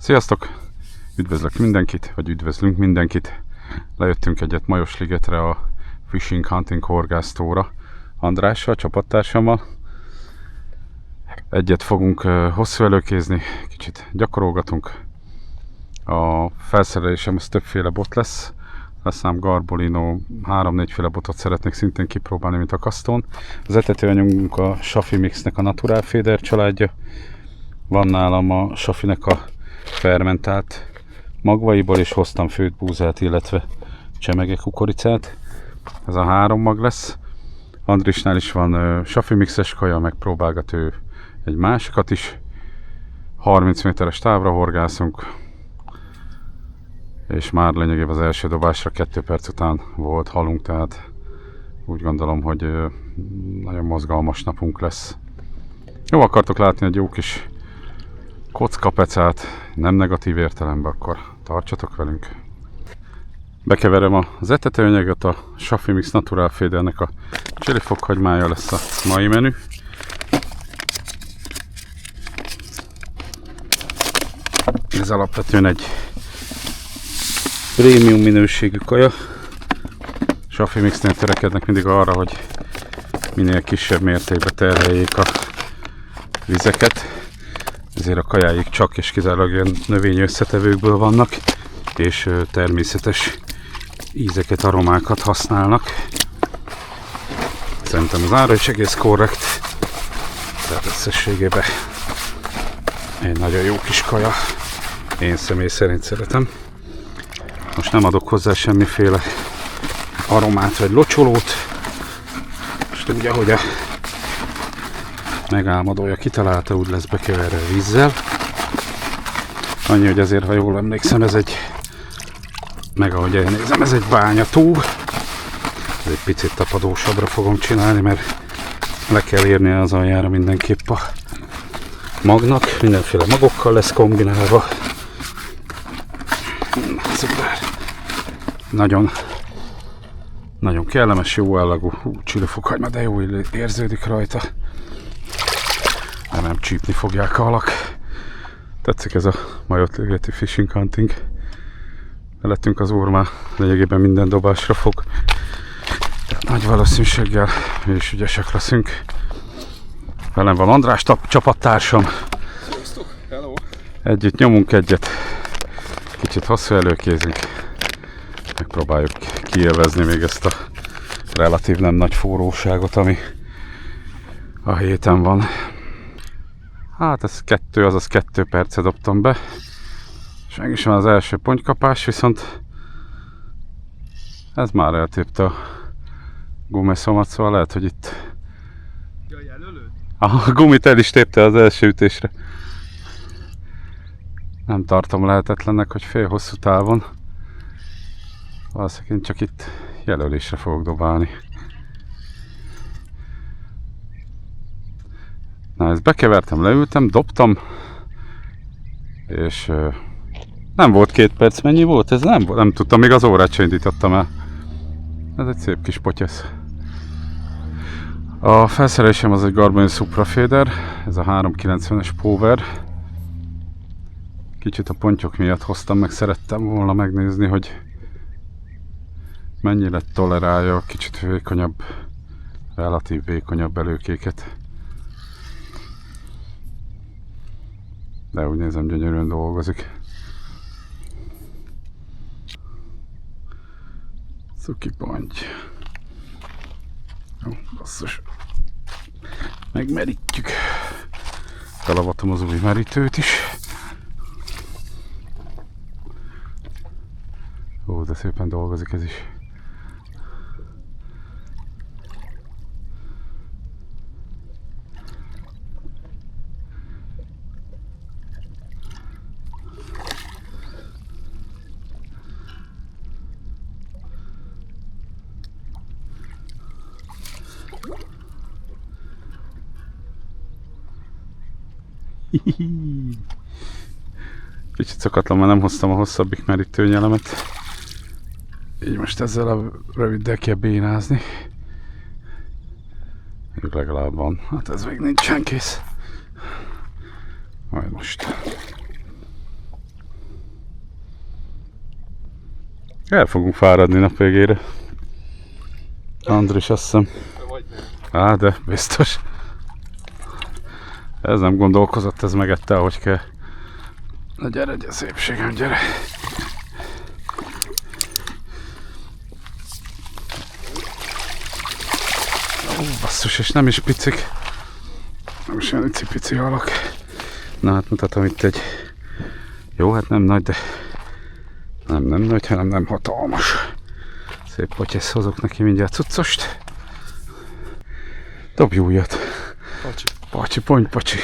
Sziasztok! Üdvözlök mindenkit, vagy üdvözlünk mindenkit. Lejöttünk egyet Majosligetre a Fishing Hunting horgásztóra Andrással, csapattársammal. Egyet fogunk hosszú előkézni, kicsit gyakorolgatunk. A felszerelésem az többféle bot lesz. Leszám Garbolino, 3-4 féle botot szeretnék szintén kipróbálni, mint a kasztón. Az etetőanyagunk a Shafi Mixnek a Natural Feeder családja. Van nálam a Shafinek a fermentált magvaiból, és hoztam főtt búzát, illetve csemege kukoricát. Ez a 3 mag lesz. Andrisnál is van Shafi Mixes kaja, megpróbálgat ő egy másikat is. 30 méteres távra horgászunk, és már lényegében az első dobásra 2 perc után volt halunk, tehát úgy gondolom, hogy nagyon mozgalmas napunk lesz. Jó akartok látni egy jó kis kockapecát, nem negatív értelemben, akkor tartsatok velünk. Bekeverem az etetőanyagot, a Shafi Mix Natural Feedernek a chili fokhagymája lesz a mai menü. Ez alapvetően egy prémium minőségű kaja. Shafi Mixnél törekednek mindig arra, hogy minél kisebb mértékben terheljék a vizeket. Ezért a kajáik csak és kizárólag ilyen növényi összetevőkből vannak, és természetes ízeket, aromákat használnak. Szerintem az ára is egész korrekt, tehát összességében egy nagyon jó kis kaja. Én személy szerint szeretem. Most nem adok hozzá semmiféle aromát vagy locsolót. Most úgy, ahogy a megálmodója kitalálta, úgy lesz bekeverve vízzel. Annyi, hogy azért, ha jól emlékszem, ez egy, meg ahogy elnézem, ez egy bányató. Ez egy picit tapadósabbra fogom csinálni, mert le kell érnie az aljára mindenképp a magnak. Mindenféle magokkal lesz kombinálva. Szuper. Nagyon kellemes, jó állagú chili fokhagyma, de jó érződik rajta. De nem csípni fogják a halak. Tetszik ez a Majosligeti Fishing Hunting. Mellettünk az úr már lényegében minden dobásra fog. Tehát nagy valószínűséggel mi is ügyesek leszünk. Velem van András, csapattársam. Sziasztok, hello! Együtt nyomunk egyet. Kicsit hosszú előkézünk. Megpróbáljuk kiélvezni még ezt a relatív nem nagy forróságot, ami a héten van. Hát ez 2 percet dobtam be, és meg is van az első pontkapás, viszont ez már eltépte a gumeszomat, szóval lehet, hogy itt a gumit el is tépte az első ütésre. Nem tartom lehetetlennek, hogy fél hosszú távon. Valószínűleg csak itt jelölésre fogok dobálni. Na, ezt bekevertem, leültem, dobtam, és nem volt 2 perc, mennyi volt? Ez nem tudtam, még az órát sem indítottam el. Ez egy szép kis potyesz. A felszerelésem az egy Garbolino Supra Feeder, ez a 390-es Power. Kicsit a pontyok miatt hoztam, meg szerettem volna megnézni, hogy mennyire tolerálja a kicsit vékonyabb, relatív vékonyabb előkéket. De úgy nézem, gyönyörűen dolgozik. Cuki ponty. Jó, basszus. Megmerítjük. Felavatom az új merítőt is. Ó, de szépen dolgozik ez is. Kicsit szokatlan, mert nem hoztam a hosszabbik merítőnyelemet. Így most ezzel a röviddel kell bénázni. Még legalább van. Hát ez még nincsen kész. Majd most El fogunk fáradni nap végére. Andris, azt hiszem. Vagy nem. Á, de biztos. Ez nem gondolkozott, ez megette, ahogy kell. Na gyere, gyere, szépségem, gyere. Ó, basszus, és nem is picik. Nem is olyan icipici halak. Na hát mutatom itt egy... Jó, hát nem nagy, de... Nem nagy, hanem nem hatalmas. Szép patyesz, hozok neki mindjárt cuccost. Dobj újat. Pacsi, pony, pacsi.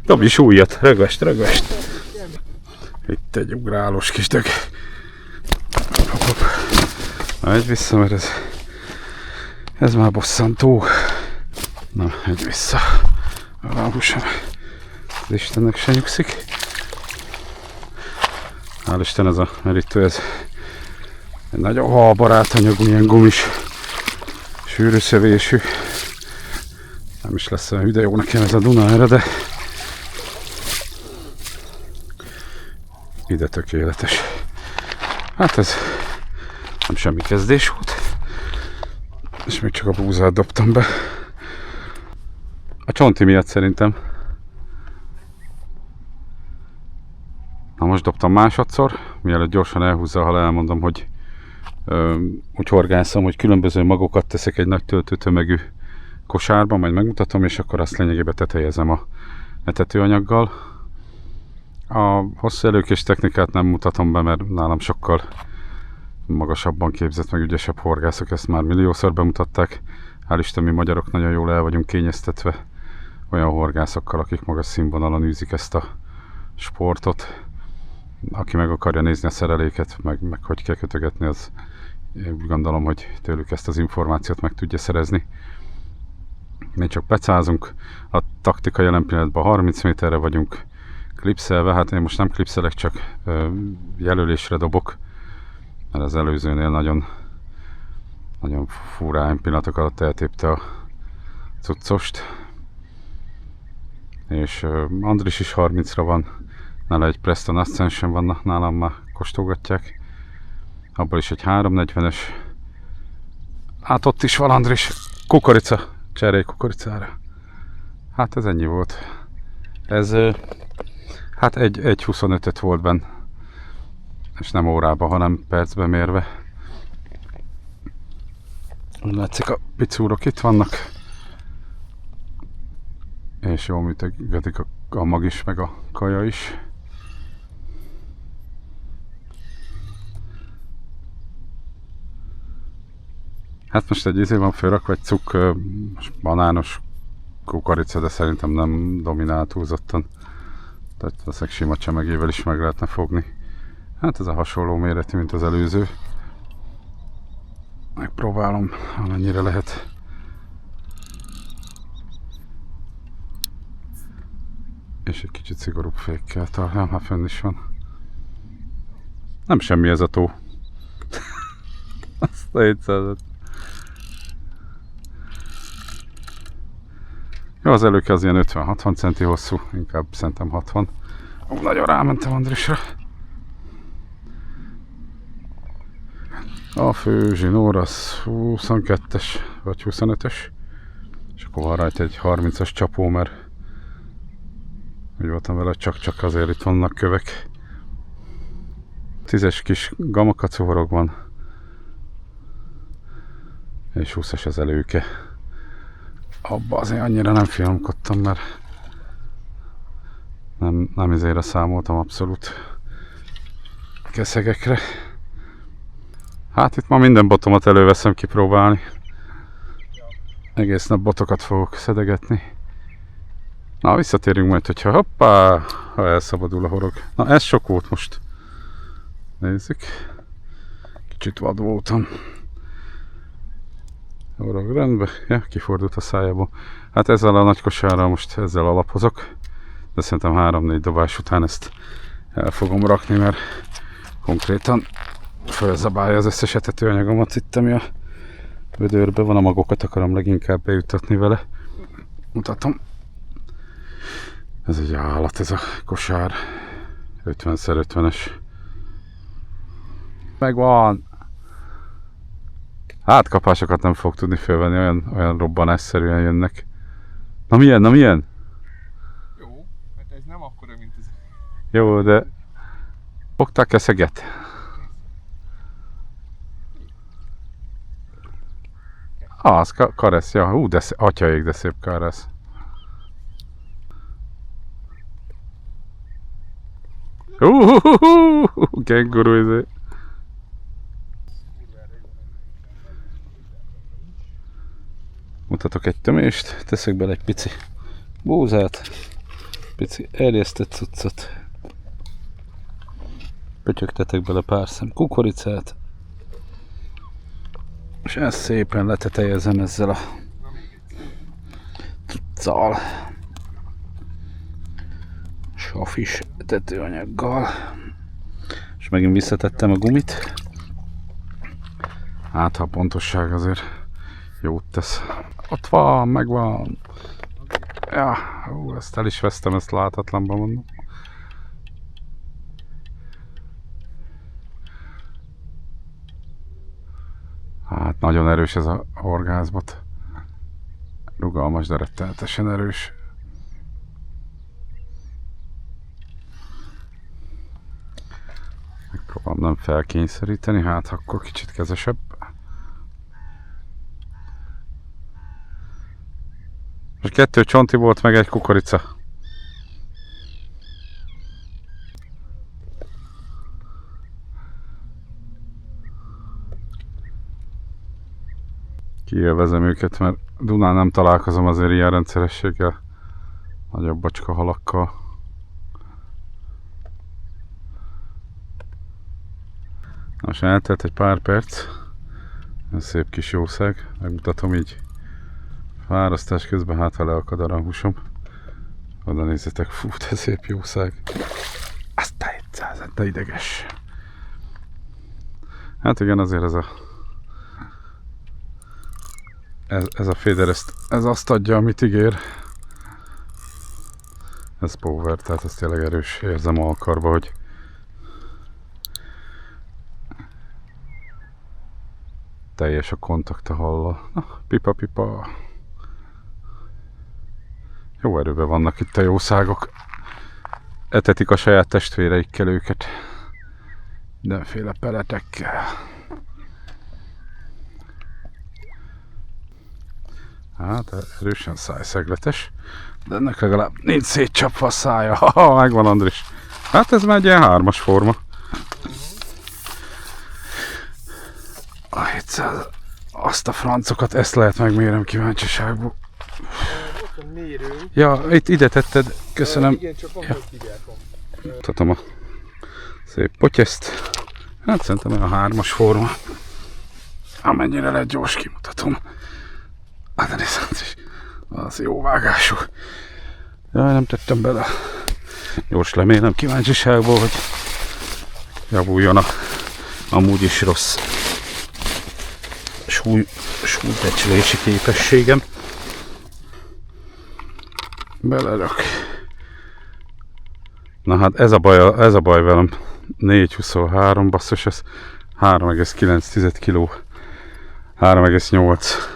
Dobj is újat, rögvest. Itt egy ugrálós kis dög. Hopp. Na, egy vissza, mert ez már bosszantó. Na, egy vissza. Ráhúsom. Az Istennek se nyugszik. Hál' Isten, ez a merítő, ez egy nagyon halbarát anyagú, ilyen gumis, sűrű szövésű. Nem is lesz olyan hüde jó nekem ez a Duna erre, de ide tökéletes. Hát ez nem semmi kezdés volt, és még csak a búzát dobtam be. A csonti miatt szerintem. Na most dobtam másodszor, mielőtt gyorsan elhúzza, ha elmondom, hogy úgy horgászom, hogy különböző magokat teszek egy nagy töltőtömegű kosárba, majd megmutatom, és akkor azt lényegében tetejezem a etetőanyaggal. A hosszú előkés technikát nem mutatom be, mert nálam sokkal magasabban képzett, meg ügyesebb horgászok ezt már milliószor bemutatták. Hál' Isten, mi magyarok nagyon jól el vagyunk kényeztetve olyan horgászokkal, akik magas színvonalon űzik ezt a sportot. Aki meg akarja nézni a szereléket, meg hogy kell kötögetni, az úgy gondolom, hogy tőlük ezt az információt meg tudja szerezni. Mi csak pecázunk, a taktika jelen pillanatban 30 méterre vagyunk klipszelve, hát én most nem klipszelek, csak jelölésre dobok, mert az előzőnél nagyon furán pillanatok alatt eltépte a cuccost. És Andris is 30-ra van, nála egy Preston Ascension van, nálam már kóstolgatják. Abból is egy 340-es. Hát ott is van Andris, kukorica, cserélj kukoricára. Hát ez ennyi volt. Ez hát egy 25-öt volt benne. És nem órába, hanem percbe mérve. Látszik, a picúrok itt vannak. És jól működik a mag is, meg a kaja is. Hát most egy izé van fölrakva, egy cukk banános kukorica, de szerintem nem dominál túlzottan. Tehát ezek sima csemegével is meg lehetne fogni. Hát ez a hasonló méretű, mint az előző. Megpróbálom, amennyire lehet. És egy kicsit szigorúbb fékkel tartjam, ha fönn is van. Nem semmi ez a tó. Azt a 700-et. Jó, az előke az ilyen 50-60 centi hosszú, inkább szerintem 60. Ó, nagyon rámentem Andrisra. A fő zsinór az 22-es vagy 25-ös. És akkor van rajta egy 30-as csapó, mert úgy voltam vele, csak azért itt vannak kövek. 10-es kis gamakacu horog van. És 20-as az előke. Abba azért annyira nem finomkodtam, mert nem izére számoltam abszolút keszegekre. Hát itt ma minden botomat előveszem kipróbálni. Egész nap botokat fogok szedegetni. Na, visszatérünk majd, hogyha hoppá, ha elszabadul a horog. Na, ez sok volt most. Nézzük. Kicsit vad voltam. Horog rendben. Ja, kifordult a szájából. Hát ezzel a nagy kosárral most ezzel alapozok. De szerintem 3-4 dobás után ezt el fogom rakni, mert konkrétan fölzabálja az összes etetőanyagomat itt, ami a vödörbe van. A magokat akarom leginkább bejutatni vele. Mutatom. Ez egy állat, ez a kosár. 50x50-es. Megvan! Átkapásokat nem fog tudni fölvenni, olyan robbanásszerűen jönnek. Na milyen, na milyen? Jó, hát ez nem akkora, mint ez. Jó, de fogták-e szeget? Az karesz, ja, de atyaik, de szép karesz. Kenguru izé. Mutatok egy tömést, teszek bele egy pici búzát, pici erjesztett cuccot. Pötyögtetek bele pár szem kukoricát, és ezt szépen letetejezem ezzel a cuccal. Safis tetőanyaggal. És megint visszatettem a gumit. Hát ha a pontosság azért jót tesz. Ott van, megvan. Ja, ezt el is vesztem, ezt látatlanban mondom. Hát nagyon erős ez a horgászbot. Rugalmas, de rettenetesen erős. Megpróbálom nem felkényszeríteni, hát akkor kicsit kezesebb. Most 2 csonti volt, meg egy kukorica. Kiélvezem őket, mert Dunán nem találkozom azért ilyen rendszerességgel. Nagyobb bacska halakkal. Most eltelt egy pár perc. Ez szép kis jószág. Megmutatom így fárasztás közben, hát ha leakad a húsom. Oda nézzetek, fú, de szép jószág. Aztán 100, de ideges. Hát igen, azért ez a féder, ez azt adja, amit ígér. Ez power, tehát ez tényleg erős, érzem a alkarba, hogy teljes a kontakt a hallal. Na, pipa. Jó erőben vannak itt a jószágok. Etetik a saját testvéreikkel őket. Mindenféle peletekkel. Hát erősen szájszegletes. De ennek legalább nincs szétcsapva a szája. Ha, megvan Andris. Hát ez már egy ilyen 3-as forma. A 700, azt a francokat, ezt lehet megmérem kíváncsiságból. Ott a mérő. Ja, ide tetted, köszönöm. Igen, csak van, hogy hívják. Mutatom a szép potyeszt. Hát szerintem olyan 3-as forma. Amennyire lehet gyors kimutatom. Hát de nézd is, az jó vágású. Jaj, nem tettem bele. Gyors lemérem kíváncsiságból, hogy javuljon a amúgy is rossz súlybecslési képességem. Belerök. Na hát ez a baj velem. 4,23 basszus, ez 3,9 kg. 3,8.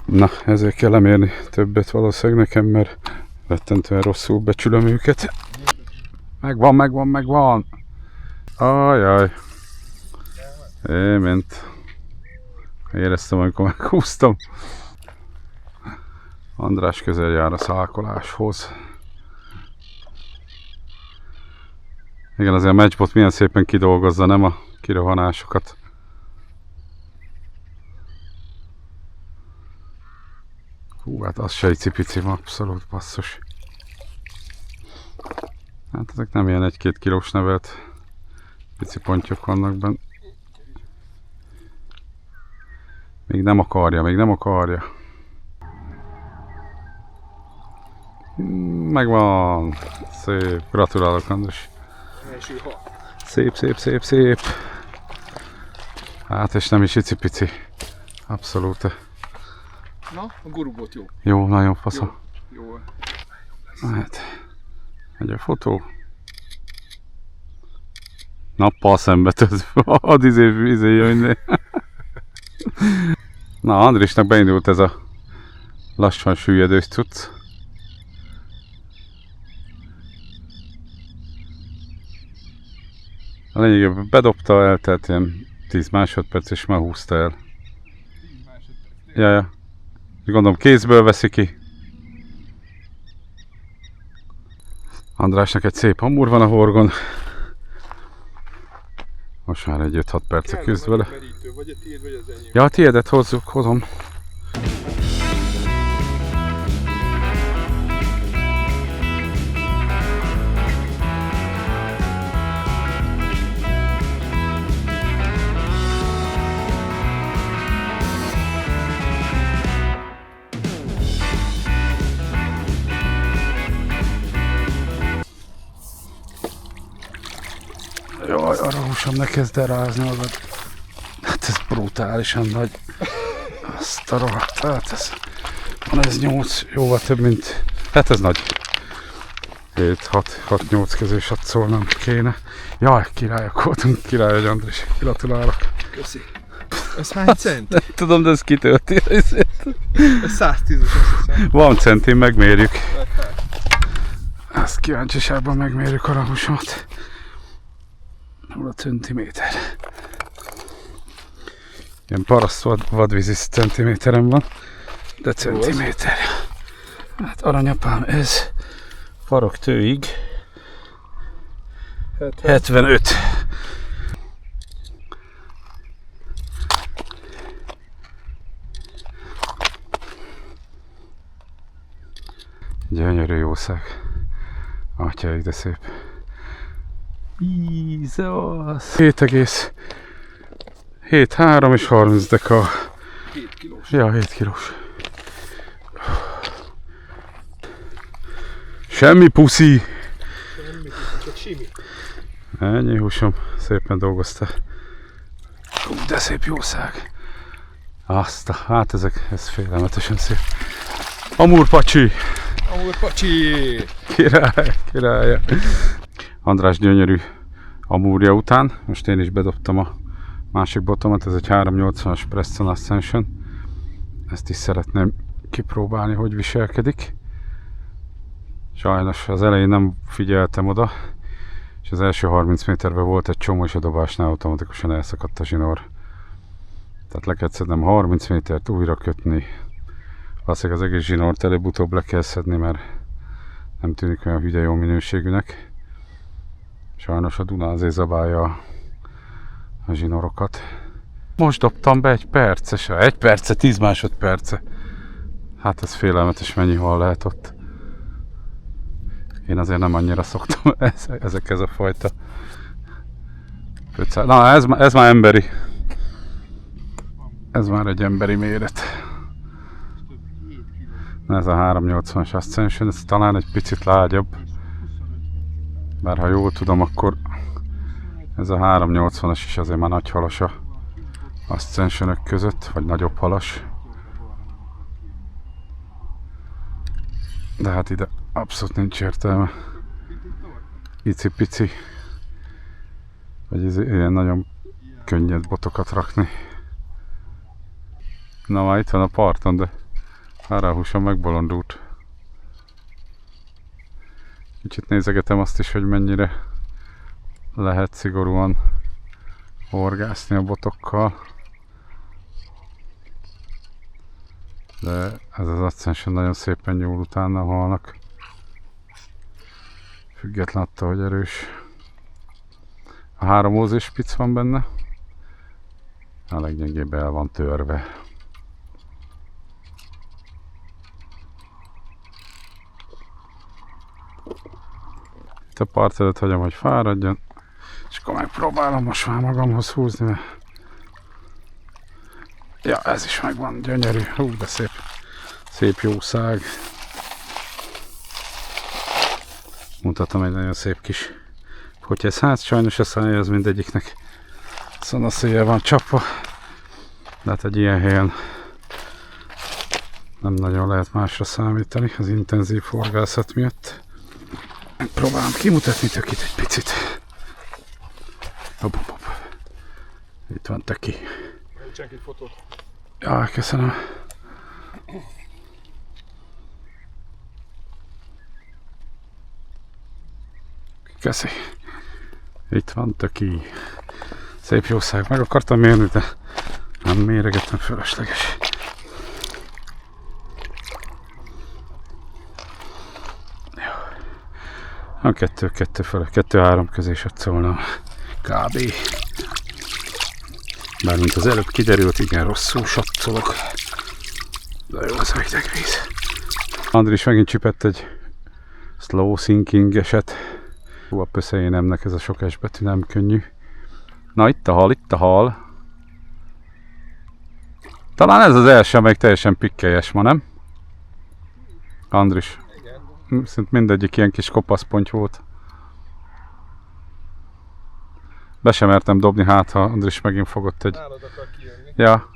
Na, ezért kell lemérni többet valószínűleg nekem, mert rettentően rosszul becsülöm őket. Megvan. Ajaj. Ment. Éreztem, amikor meghúztam. András közel jár a szálkoláshoz. Igen, azért a matchbot milyen szépen kidolgozza, nem a kirohanásokat. Hú, hát az se egy cipicim, abszolút basszus. Hát ezek nem ilyen 1-2 kilós nevelt pici pontyok vannak benne. Még nem akarja. Megvan! Szép, gratulálok András. Első hal. Szép. Hát és nem is icipici. Abszolút. Na, a gurubot jó. Jó, nagyon fasza. Jó. Hát, megy a fotó. Nappal szembe tölt. Hadd izé jönni. Na, Andrisnak beindult ez a lassan süllyedős cucc. A lényegében bedobta, eltelt ilyen 10 másodperc, és már húzta el. 10 másodperc. Ja. Gondolom kézből veszi ki. Andrásnak egy szép hamur van a horgon. Most már egy 5-6 perce küzd vele. Merítő, vagy a tiéd, vagy az enyém. Ja, a tiédet hozom. Jaj, arra húsom, ne kezd el rázni magad. Hát ez brutálisan nagy. Azt a rohadt, hát ez... Van ez 8, jóval több, mint... Hát ez nagy. 7-6-8 közösat szólnom kéne. Jaj, királyok voltunk, király vagy Andris. Gratulálok. Köszi. Ez hány cent? Tudom, de ez kitölti. Ez 110-es, azt hiszem. Van centim, megmérjük. Ezt kíváncsiságban megmérjük a rahusomat. 0 centiméter. Ilyen paraszt vadvízi centiméterem van, de centiméter. Hát aranyapám, ez faroktőig 75. Gyönyörű jószág. Atyaik, de szép. Ízasz! 7,3 és 30 deka. 7 kilós. Ja, 7 kilós. Semmi puszi! Semmi, csak simi. Ennyi húsom, szépen dolgoztál. Hú, de szép jószág. Hát ez félelmetesen szép. Amúr pacsi! Amúr pacsi! Király! András gyönyörű amúrja után, most én is bedobtam a másik botomat, ez egy 380-as Preston Ascension. Ezt is szeretném kipróbálni, hogy viselkedik. Sajnos az elején nem figyeltem oda, és az első 30 méterben volt egy csomó, és a dobásnál automatikusan elszakadt a zsinór. Tehát le kell szednem 30 métert, újra kötni. Valószínűleg az egész zsinórt előbb-utóbb le kell szedni, mert nem tűnik olyan hülye jó minőségűnek. Sajnos a Duna azért zabálja a zsinorokat. Most dobtam be 1 percese, 1 perce, 10 másodperce. Hát ez félelmetes, mennyi hal lehet ott. Én azért nem annyira szoktam ezekhez a fajta. Na, ez már emberi. Ez már egy emberi méret. Na, ez a 380-as Ascension, ez talán egy picit lágyabb. Bár ha jól tudom, akkor ez a 380-as is azért már nagy halas a Ascensionök között, vagy nagyobb halas. De hát ide abszolút nincs értelme. Icipici. Vagy ilyen nagyon könnyed botokat rakni. Na, már itt van a parton, de arra a húsom megbolondult. Kicsit nézegetem azt is, hogy mennyire lehet szigorúan horgászni a botokkal. De ez az Ascension nagyon szépen nyúl utána a halnak. Független attól, hogy erős. A 3 ózés spic van benne. A leggyengébb el van törve. Itt a part előtt hagyom, hogy fáradjon. És akkor megpróbálom most már magamhoz húzni, mert... Ja, ez is megvan, gyönyörű. Hú, de szép. Szép jószág. Mutatom egy nagyon szép kis potyesz. Hát sajnos a szája az mindegyiknek szanaszéje van csapva. De hát egy ilyen helyen nem nagyon lehet másra számítani az intenzív horgászat miatt. Próbálom kimutatni tökit egy picit. Hopp. Itt van töki. Csinálj egy fotót. Jaj, köszönöm. Köszi. Itt van töki. Szép jószág. Meg akartam mérni, de nem méregettem, fölösleges. Jó. A 2-2 fele, 2-3 közé is szólna. Kb. Bármint az előbb kiderült, igen rosszul satszolok. De jó az a hideg víz. Andris megint csipett egy slow sinking eset. Hú, a pöszejénemnek ez a sok S betű nem könnyű. Na itt a hal, itt a hal. Talán ez az első, amelyik teljesen pikkelyes ma, nem? Andris. Igen. Szint mindegyik ilyen kis kopaszponty volt. Be sem mertem dobni, hát ha Andris megint fogott egy... Nálad akar kijönni. Ja,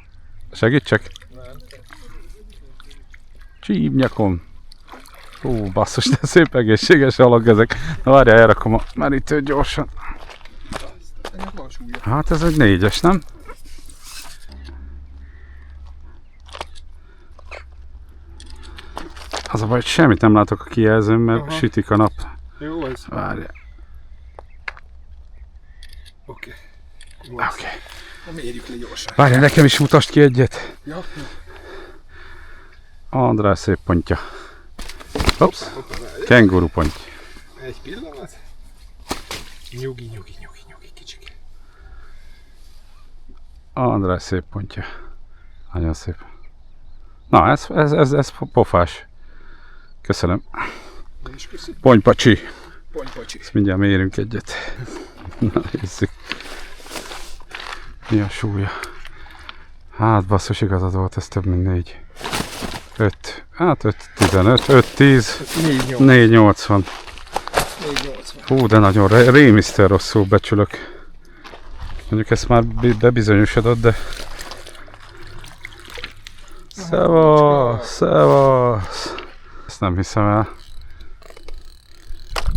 segítsek? Nem. Csípnyakom. Hú, basszus, de szép egészséges alak ezek. Na várjál, elrakom a merítőt gyorsan. Ennek van súlya. Hát ez egy 4-es, nem? Az a baj, hogy semmit nem látok a kijelzőn, mert Aha. sütik a nap. Jó ez. Várjál. Oké. Oké. Na mérjük le gyorsan. Várjál, nekem is mutasd ki egyet. Ja. András szép pontja. Hops, Hoppá, várj. kenguru ponty. Egy pillanat. Nyugi, kicsik. András szép pontja. Nagyon szép. Na, ez pofás. Köszönöm. Én is köszönöm. Ponypacsi. Ponypacsi. Ezt mindjárt mérünk egyet. Na, nézzük. Mi a súlya? Hát basszus, igazad volt, ez több mint 4. 5, hát 5-15, 5-10, 4-8. 4-80. 4-80. Hú, de nagyon rémisztően rosszul becsülök. Mondjuk ezt már bebizonyosodott, de... Szevasz! Ezt nem hiszem el.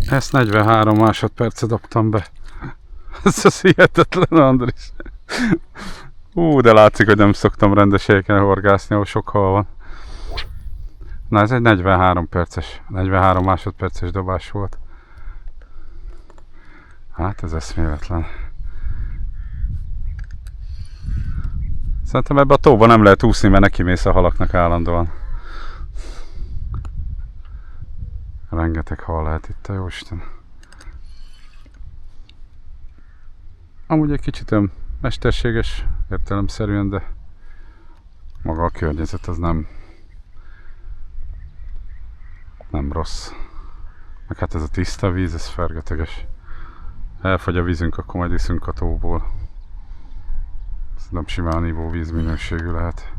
Ezt 43 másodpercet dobtam be. Ez az hihetetlen, Andris. De látszik, hogy nem szoktam rendes helyeken horgászni, ahol sok hal van. Na, ez egy 43 perces, 43 másodperces dobás volt. Hát ez eszméletlen. Szerintem ebbe a tóba nem lehet úszni, mert nekimész a halaknak állandóan. Rengeteg hal lehet itt, a jóisten. Amúgy egy kicsit olyan mesterséges értelemszerűen, de maga a környezet az nem rossz. Meg hát ez a tiszta víz, ez fergeteges. Elfogy a vízünk, akkor majd iszünk a tóból. Szerintem simán ivóvíz minőségű lehet.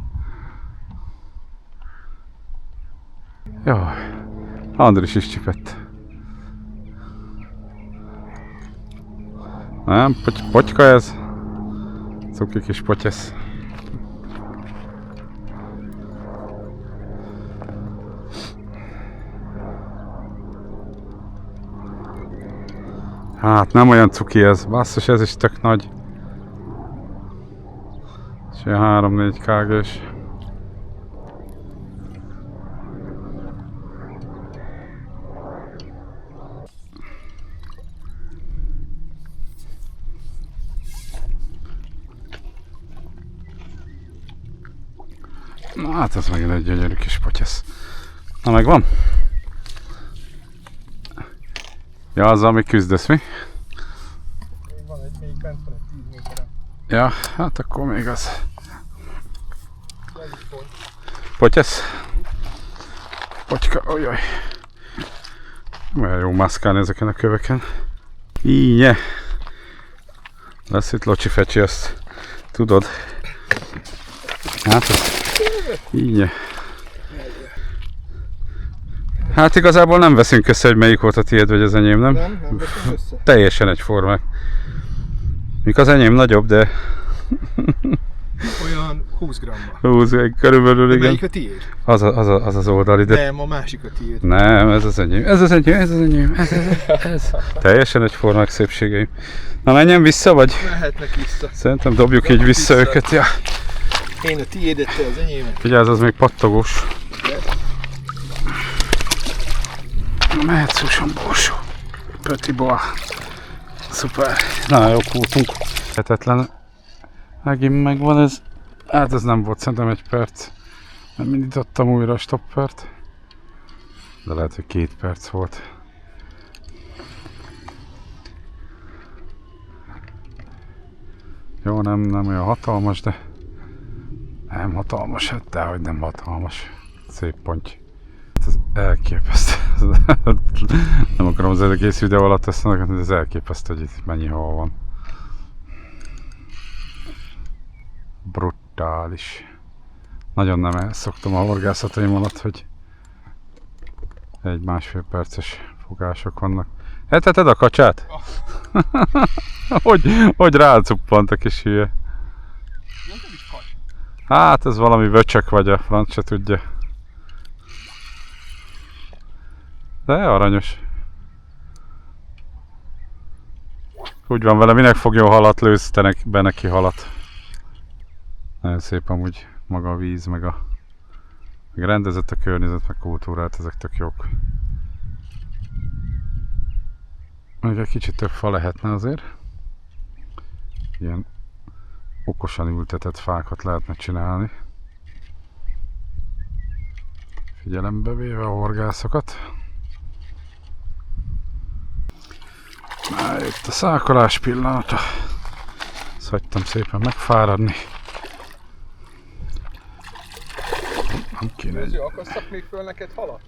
Jaj, Andris is csipett. Nem, potyka ez? Cuki kis potyesz. Hát nem olyan cuki ez, basszus, ez is tök nagy. És ilyen 3-4 kg-s. Na hát ez megint egy gyönyörű kis potyesz. Na megvan? Ja, azzal még küzdesz, mi? Van egy még bent van egy 10 méteren. Ja, hát akkor még az. Ez is pont. Potyesz? Potyka, ojjaj. Olyan jó mászkálni ezeken a köveken. Ínye. Lesz itt locsi-fecsi, azt tudod. Hát ez ínye. Hát igazából nem veszünk össze, hogy melyik volt a tiéd vagy az enyém, nem? Nem veszem össze. Teljesen egyformák. Míg az enyém nagyobb, de Olyan 20 gramma. 20, körülbelül De igen. melyik a tiéd? Az oldali, de Nem, a másik a tiéd. nem, ez az enyém, ez. Teljesen egyformák szépségeim. Na menjen vissza, vagy? Mehetnek vissza. Szerintem dobjuk így vissza őket, ja. Én a tiédet, te az enyémet. Figyelj, ez még pattogós. Mehet szúson borsó. Petit bois. Szuper. Na, jó voltunk. Hetetlen. Megint megvan ez. Hát ez nem volt szerintem 1 perc. Nem indítottam újra a stoppert. De lehet, hogy 2 perc volt. Jó, nem olyan hatalmas, de nem hatalmas, hát dehogy nem hatalmas. Szép ponty. Ez elképesztő. Nem akarom az egész videó alatt ezt mondani, de ez elképesztő, hogy itt mennyi hal van. Brutális. Nagyon nem elszoktam a horgászataim alatt, hogy 1-1,5 perces fogások vannak. Eteted a kacsát? hogy rácuppant a kis hülye. Hát ez valami vöcsök vagy, a franc se tudja. De aranyos. Úgy van vele, minek fogjon halat, lőztenek be neki halat. Nagyon szép amúgy maga a víz, meg rendezett a környezet, meg kultúrát, ezek tök jók. Még egy kicsit több fa lehetne azért. Ilyen okosan ültetett fákat lehetne csinálni. Figyelembe véve a horgászokat. Már itt a szákolás pillanata. Ezt hagytam szépen megfáradni. Nem kéne egy... Akasztak még föl neked halat?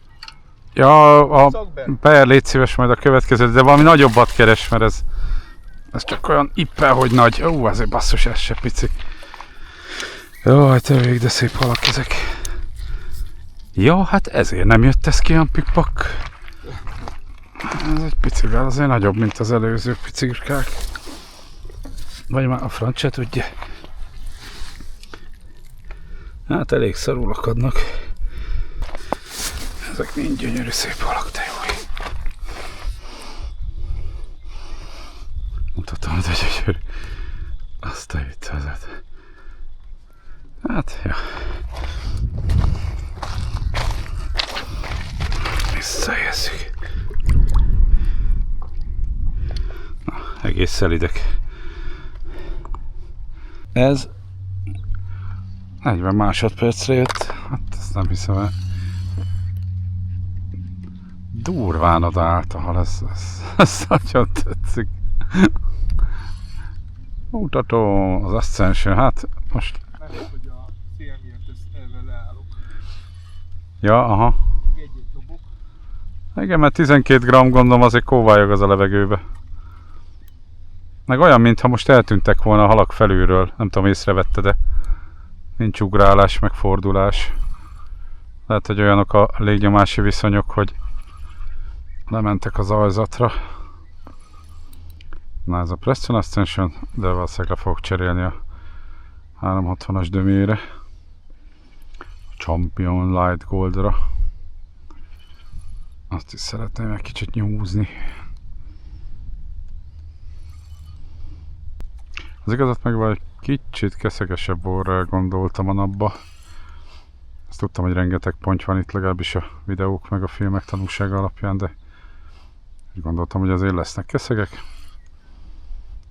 Ja, légy szíves majd a következő, de valami nagyobbat keres, mert ez csak olyan ippel, hogy nagy. Ó, azért basszus, ez se pici. Jaj, te vég, de szép halak ezek. Ja, hát ezért nem jött ez ki olyan pikpak. Ez egy picivel azért nagyobb, mint az előző picikák. Vagy már a franc se tudja. Hát elég szarul akadnak. Ezek mind gyönyörű szép halak, te jó. Mutatom, hogy gyönyörű. Azt a viccázat. Hát, ja. Visszajesszük. Na, egész szelidek. Ez 40 másodpercre jött. Hát ezt nem hiszem el. Durván odaállt a hal, ez nagyon tetszik. Mutató az Ascension, hát most... Lehet, hogy a szél miatt ezt elvel leállok. Ja, aha. Még egyet dobok. Igen, mert 12 g gondolom azért kóvályog az a levegőbe. Meg olyan, mintha most eltűntek volna a halak felülről, nem tudom, észrevette, de nincs ugrálás, meg fordulás. Lehet, hogy olyanok a légnyomási viszonyok, hogy lementek az alzatra. Na, ez a Preston Ascension, de valószínűleg le fogok cserélni a 360-as dömére. A Champion Light Goldra. Azt is szeretném egy kicsit nyúzni. Az igazat meg egy kicsit keszegesebb orrral gondoltam a napba. Azt tudtam, hogy rengeteg ponty van itt, legalábbis a videók meg a filmek tanúsága alapján, de úgy gondoltam, hogy azért lesznek keszegek.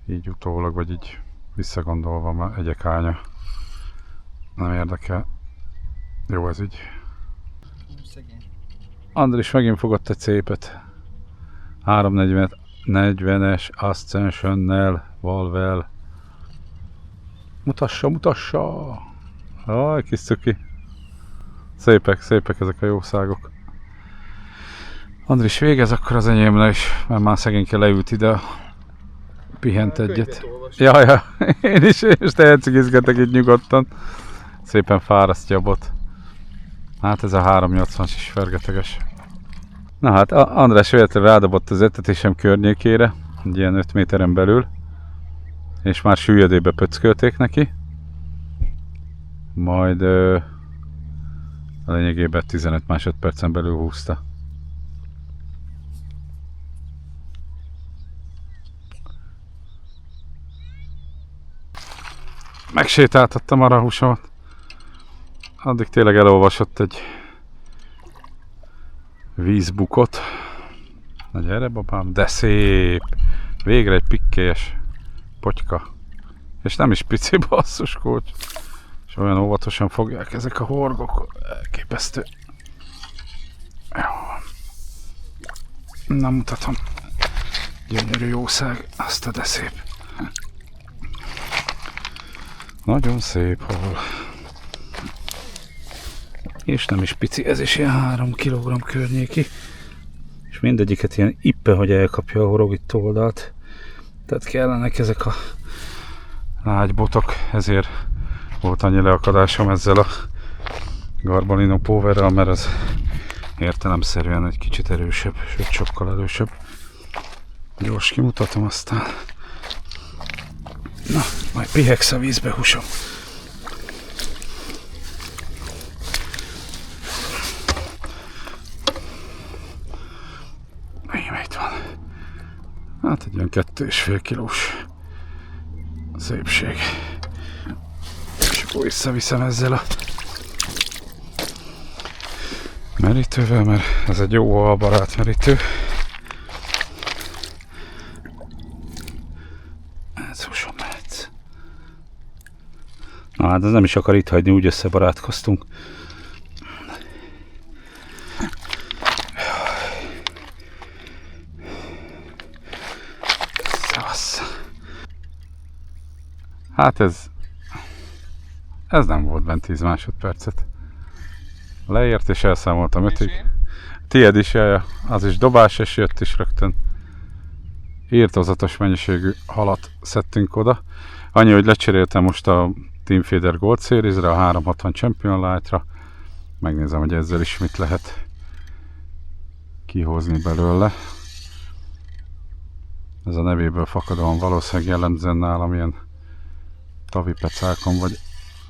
Így utólag, vagy így visszagondolva már egyek ánya. Nem érdekel. Jó ez így. Andris megint fogott egy szépet. 340-es Ascensionnel, valvel. Mutassa, mutassa! Aj, kis cuki. Szépek ezek a jószágok. Andris végez akkor az enyémre is, mert már szegényke leült ide. Pihent egyet. Ja, én is elcigizgetek itt nyugodtan. Szépen fárasztja a bot. Hát ez a 380-as is fergeteges. Na hát András véletlenül rádobott az etetésem környékére, egy ilyen 5 méteren belül. És már süllyedébe pöckölték neki. Majd lényegében 15 másodpercen belül húzta. Megsétáltattam arra a húsomat. addig tényleg elolvasott egy vízbukot. Na gyere babám, de szép! Végre egy pikkélyes potyka. És nem is pici, basszus kulcs. És olyan óvatosan fogják ezek a horgok. Elképesztő. Jó. Na mutatom. Gyönyörű jószág. Azt a de szép. Nagyon szép hol. És nem is pici, ez is ilyen 3 kg környéki. És mindegyiket ilyen ippe, hogy elkapja a horogit oldalt. Tehát kellenek ezek a lágy botok, ezért volt annyi leakadásom ezzel a Garbolino Powerrel, mert az értelemszerűen egy kicsit erősebb, sőt sokkal erősebb. Gyors kimutatom, aztán na, majd pihegsz a vízbe, húsom. Íme itt van. Hát egy olyan 2,5 kilós szépség. És akkor visszaviszem ezzel a merítővel, mert ez egy jó albarát merítő. Ez húsom mehetsz. Na hát ez nem is akar itt hagyni, úgy összebarátkoztunk. Hát ez nem volt bent 10 másodpercet. Leért és elszámoltam 5-ig. Tied is, az is dobás, és jött is rögtön. Írtózatos mennyiségű halat szedtünk oda. Annyi, hogy lecseréltem most a Team Feeder Gold Series-re, a 360 Champion Light-ra. Megnézem, hogy ezzel is mit lehet kihozni belőle. Ez a nevéből fakadóan valószínűleg jellemzően nálam ilyen tavipecákon, vagy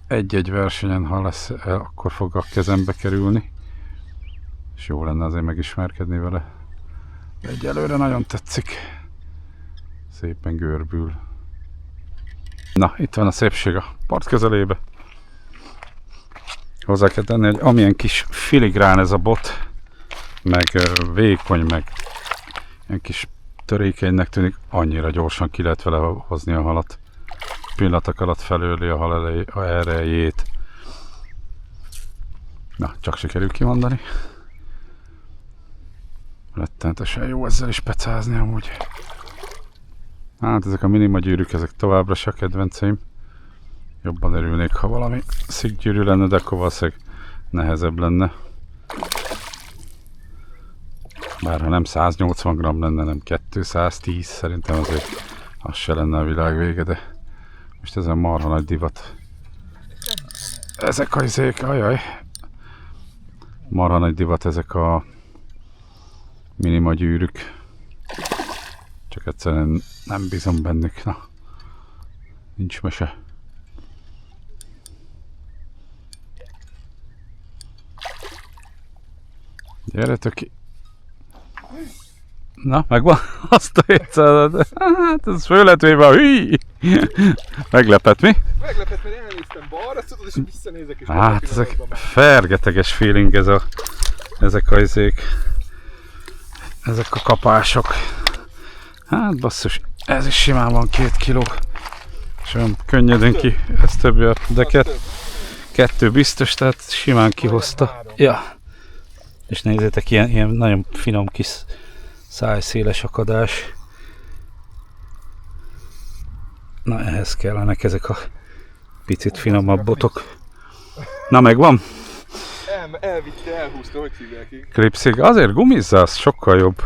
egy-egy versenyen, ha lesz, akkor fog a kezembe kerülni. És jó lenne azért megismerkedni vele. De egyelőre nagyon tetszik. Szépen görbül. Na, itt van a szépség a part közelébe. Hozzá kell tenni, hogy amilyen kis filigrán ez a bot, meg vékony, meg ilyen kis törékenynek tűnik, annyira gyorsan ki lehet vele hozni a halat. Pillanatok alatt felőli a hal erejét. Na, csak sikerül kimondani. Rettenetesen jó ezzel is pecázni amúgy. Hát ezek a minima gyűrűk, ezek továbbra se a kedvenceim. Jobban örülnék, ha valami szikgyűrű lenne, de akkor valószínűleg nehezebb lenne. Bár ha nem 180 g lenne, nem 210, szerintem azért az se lenne a világ vége, de most ez a marha nagy divat. Ezek a izék, ajaj. Marha nagy divat ezek a minima gyűrűk. Csak egyszerűen nem bízom bennük, na. Nincs mese. Gyere ki. Na, megvan? Azt a 700. Hát ez föl lett véve a hű. Meglepett mi? Meglepett, mert elnéztem balra, tudod, és visszanézek, és hát ezek fergeteges feeling ezek a izék. Ezek a kapások. Hát basszus, ez is simán van 2 kiló. És olyan könnyedén ki, ez több, de kettő biztos, tehát simán kihozta. Ja. És nézzétek, ilyen nagyon finom kis szájszéles akadás. Na, ehhez kellenek ezek a picit finomabb botok. Na, megvan? Elvitte, elhúzta, hogy hívják ki. Klipszig. Azért gumizza, az sokkal jobb.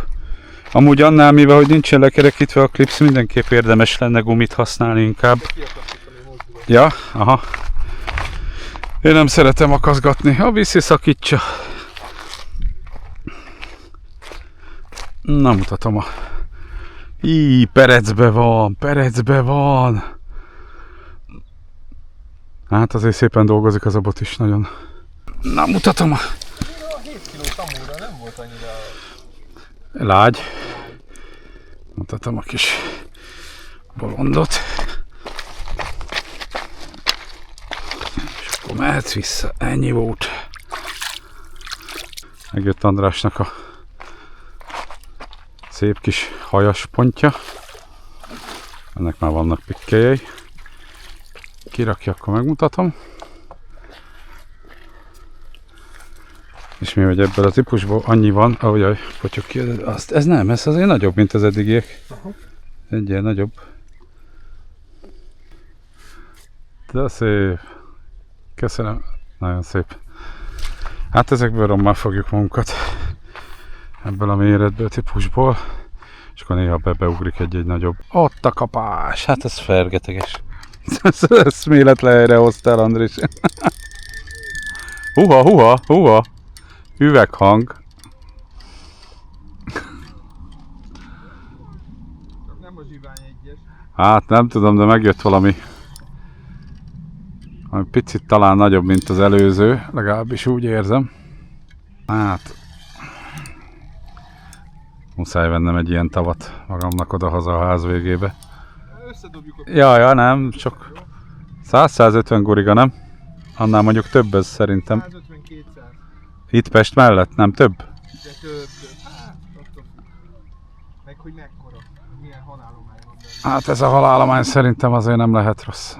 Amúgy annál, mivel hogy nincsen lekerekítve a klipsz, mindenképp érdemes lenne gumit használni inkább. Ja, aha. Én nem szeretem akaszgatni. A viszi szakítsa. Na, mutatom a... perecbe van. Hát azért szépen dolgozik az a bot is nagyon. Na, mutatom a... 7 kiló tamúra nem volt annyira... Lágy. Mutatom a kis bolondot. És akkor mehetsz vissza, ennyi volt. Megjött Andrásnak a szép kis hajas pontja. Ennek már vannak pikkelyei. Kirakja, akkor megmutatom. És mi, hogy ebből a típusból annyi van, ahogy potyog ki, azt, ez nem, ez azért nagyobb, mint az eddigiek. Egy ilyen nagyobb. De szép. Köszönöm. Nagyon szép. Hát ezekből rommá fogjuk magunkat. Ebből a méretből, típusból. És akkor néha beugrik egy nagyobb. Ott a kapás! Hát ez fergeteges. Ezt eszméletlen helyre hoztál, Andris. Huha! Üveghang. Nem a zsivány egyes. Hát nem tudom, de megjött valami picit talán nagyobb, mint az előző, legalábbis úgy érzem. Hát muszáj vennem egy ilyen tavat magamnak odahaza a ház végébe. Összedobjuk a... Ja, nem, csak 100-150 guriga, nem? Annál mondjuk több ez szerintem. 150-200. Itt Pest mellett, nem több? De több. Hát, attól függ. Meg hogy mekkora. Milyen halállomány van benne. Hát ez a halállomány szerintem azért nem lehet rossz.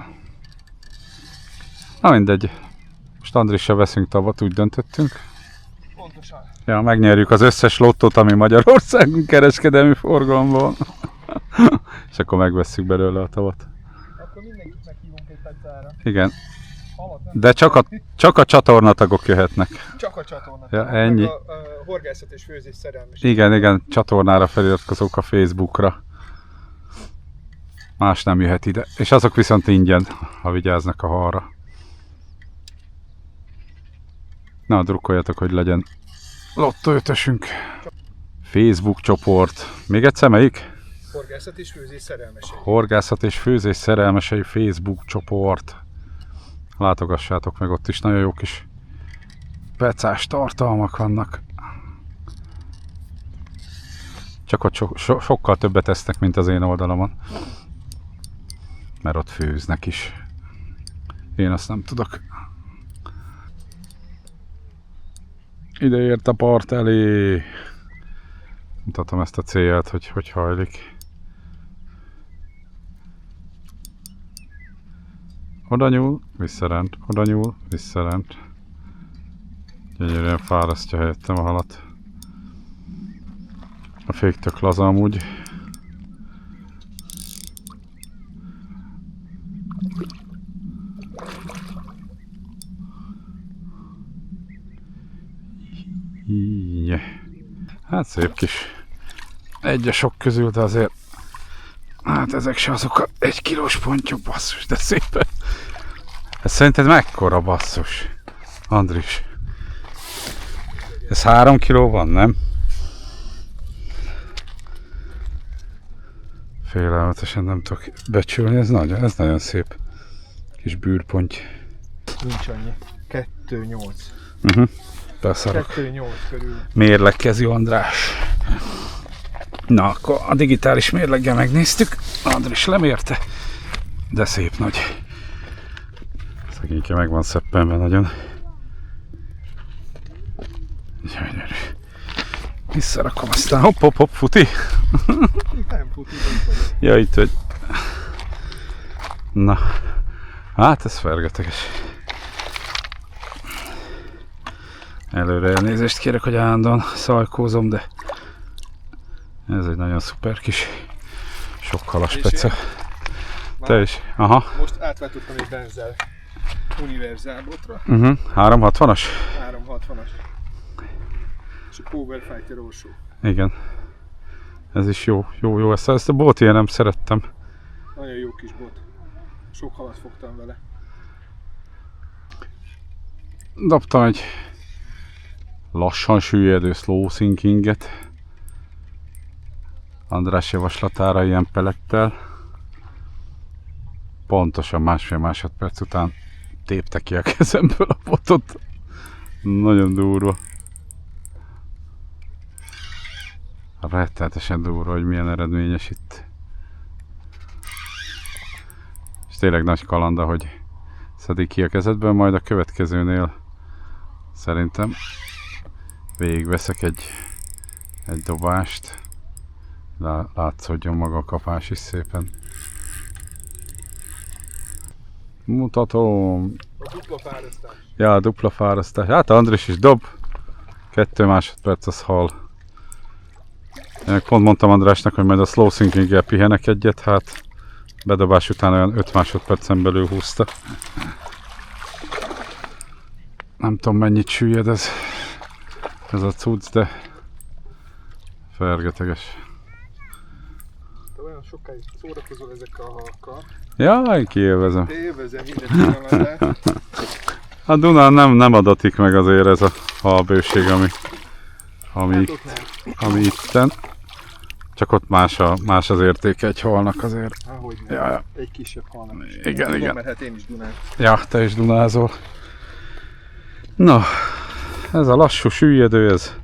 Na mindegy. Most Andrissal veszünk tavat, úgy döntöttünk. Pontosan. Ja, megnyerjük az összes lottót, ami Magyarországon kereskedelmi forgalomban. És akkor megvesszük belőle a tavat. Akkor mindenkit meghívunk egy tacára. Igen. Halat nem? De csak a csatornatagok jöhetnek. Csak a csatorna. Ja, ennyi. A horgászat és főzés szerelmes. Igen, csatornára feliratkozók a Facebookra. Más nem jöhet ide. És azok viszont ingyen, ha vigyáznak a halra. Na, drukkoljatok, hogy legyen lottó ötösünk. Facebook csoport. Még egyszer melyik? Horgászat és főzés szerelmesei. Horgászat és főzés szerelmesei Facebook csoport. Látogassátok meg, ott is nagyon jó kis pecás tartalmak vannak. Csak ott sokkal többet esznek, mint az én oldalamon. Mert ott főznek is. Én azt nem tudok. Ide ért a part elé. Mutatom ezt a célját, hogy hajlik. Oda nyúl, visszarend, oda nyúl, visszarend. Gyönyörűen fárasztja helyettem a halat. A fék tök laza amúgy. Hát szép kis egy a sok közül, de azért hát ezek se azok a 1 kilós pontyok, basszus, de szépen. Ez szerinted mekkora, basszus? Andris. Ez 3 kiló van, nem? Félelmetesen nem tudok becsülni, ez nagyon szép. Kis bűrponty. Nincs annyi. 2,8. Beszarok. 2,8 körül. Mérlegkező András. Na, akkor a digitális mérleggel megnéztük. Andris lemérte. De szép nagy. Szegényke meg van szeppenve nagyon. Gyönyörű. Visszarakom, aztán hopp, futi. Nem fut, így vagyok. Ja, itt vagy. Na, hát ez fergeteges. Előre elnézést kérek, hogy állandóan szajkózom, de ez egy nagyon szuper kis sok halas peca. Te is? Aha. Most átváltottam egy Benzel univerzál botra. 360-as? 360-as. És a Powerfighter orsó. Igen. Ez is jó. Ezt a bot ilyen nem szerettem. Nagyon jó kis bot. Sok halat fogtam vele. Dobtam egy lassan süllyedő slow sinkinget. András javaslatára ilyen pelettel. Pontosan 1,5 másodperc után tépte ki a kezemből a botot. Nagyon durva. Rettenetesen durva, hogy milyen eredményes itt. És tényleg nagy kalanda, hogy szedik ki a kezedből, majd a következőnél szerintem végigveszek egy dobást. Látszódjon maga a kapás is szépen. Mutatom! A dupla fárasztás. Ja, a dupla fárasztás. Hát Andris is dob. 2 másodperc az hal. Én pont mondtam Andrásnak, hogy majd a slow sinking-gel pihenek egyet, hát bedobás után olyan 5 másodpercen belül húzta. Nem tudom mennyit süllyed ez a cucc, de fergeteges. Te olyan sokáig szórakozol ezekkel a halakkal. Ja, én kiélvezem. Te élvezem minden pillanatát. A Dunán nem adatik meg azért ez a halbőség, ami itten. Csak ott más az értéke egy halnak azért. Ahogy Ja. egy kisebb halnak. Igen, igen. Mert hát én is Dunán. Ja, te is dunázol. Na, ez a lassú süllyedő, ez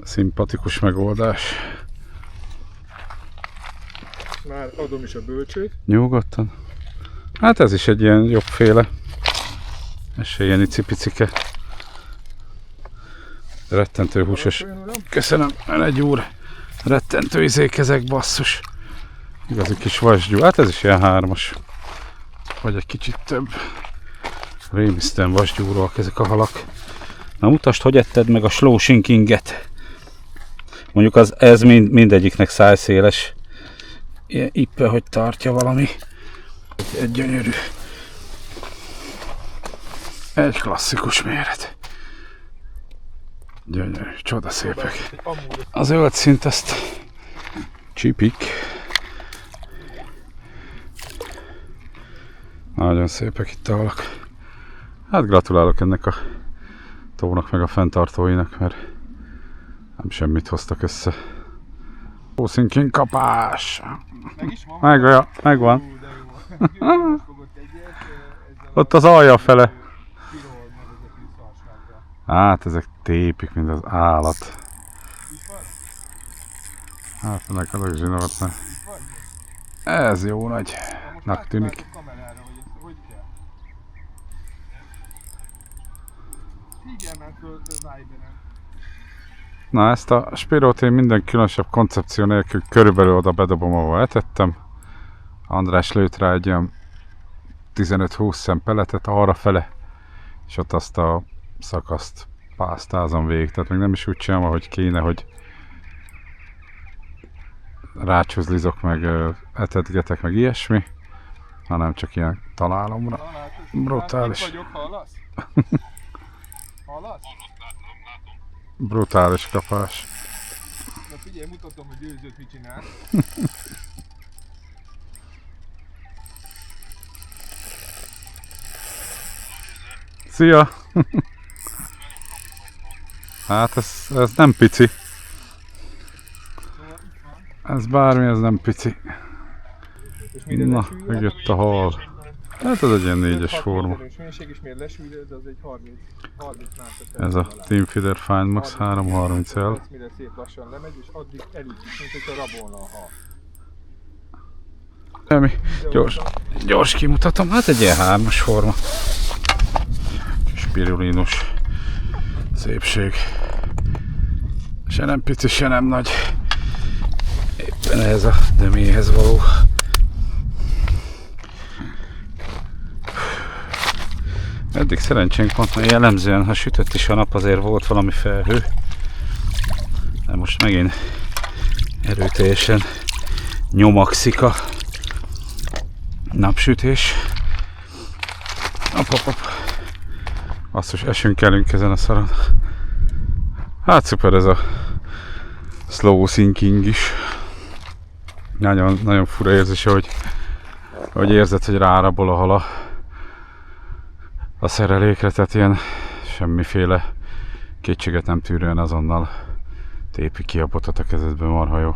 szimpatikus megoldás. Már adom is a bölcsőt. Nyugodtan. Hát ez is egy ilyen jobbféle. Ez se ilyen icipicike. Rettentő húsos. Köszönöm, egy úr. Rettentő izék ezek, basszus. Igazi kis vasgyú. Hát ez is ilyen 3-as. Vagy egy kicsit több. Rémisztően vasgyúróak ezek a halak. Na mutasd, hogy etted meg a slow sinkinget. Mondjuk ez mindegyiknek szájszéles. Ilyen ippe, hogy tartja valami. Egy gyönyörű. Egy klasszikus méret. Gyönyörű, csodaszépek. A zöld szint ezt csípik. Nagyon szépek itt a halak. Hát gratulálok ennek a tónak meg a fenntartóinak, mert nem semmit hoztak össze. Ószinkin kapás! Meg is van? Megvan. Ott az alja fele. Hát ezek tépik, mint az állat. Hát ennek adok zsinort, mert ez jó nagynak tűnik. Na ezt a Spirót én minden különösebb koncepció nélkül körülbelül oda bedobom, ahol etettem. András lőtt rá egy olyan 15-20 szem peletet arra fele, és ott azt a szakaszt pásztázom végig. Tehát még nem is úgy csinálom, ahogy kéne, hogy rácsúzlizok, meg etetgetek, meg ilyesmi, hanem csak ilyen találomra. Brutális. Itt vagyok, hallasz? Hallasz? Brutális kapás. Na figyelj, mutatom, hogy őzőt mit csinál. Szia! Hát ez nem pici. Ez bármi, ez nem pici. Na, megjött a hal. Hát ez egy ilyen 4-es forma. Ez a Team Feeder Find Max 330L. Mire szép lassan lemegy, és addig elütjük, mint hogyha rabolna a hal. Semmi. Gyors kimutatom. Hát egy ilyen 3-as forma. Spirulinus szépség. Se nem pici, se nem nagy. Éppen ehhez a döméhez való. Eddig szerencsénk volt, mert jellemzően, ha sütött is a nap, azért volt valami felhő. De most megint erőteljesen nyomakszik a napsütés. Op. Basszus, esünk elünk ezen a szaron. Hát szuper ez a slow sinking is. Nagyon fura érzés, hogy érzed, hogy rárabol a hala a szerelékre, tehát ilyen semmiféle kétséget nem tűrően azonnal tépi ki a botot a kezedbe, marha jó.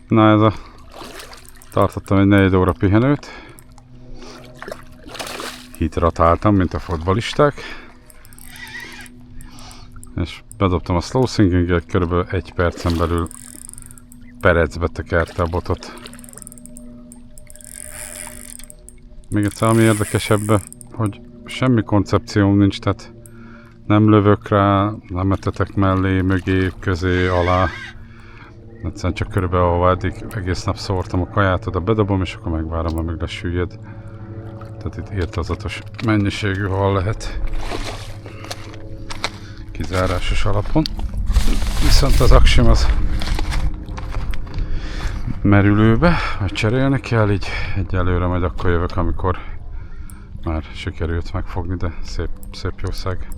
Na tartottam egy 4 óra pihenőt. Hidratáltam, mint a fotbalisták. És bedobtam a slow sinkinget, kb. 1 percen belül perecbe tekerte a botot. Még egyszer, ami érdekesebb, hogy semmi koncepcióm nincs, tehát nem lövök rá, nem etetek mellé, mögé, közé, alá. Egyszerűen csak körülbelül ahova eddig egész nap szórtam a kaját, oda bedobom, és akkor megvárom, amíg lesüllyed. Tehát itt irtózatos mennyiségű hal lehet. Kizárásos alapon. Viszont az aksim az merülőbe, vagy cserélni kell, így egyelőre majd akkor jövök, amikor már sikerült megfogni, de szép jószág.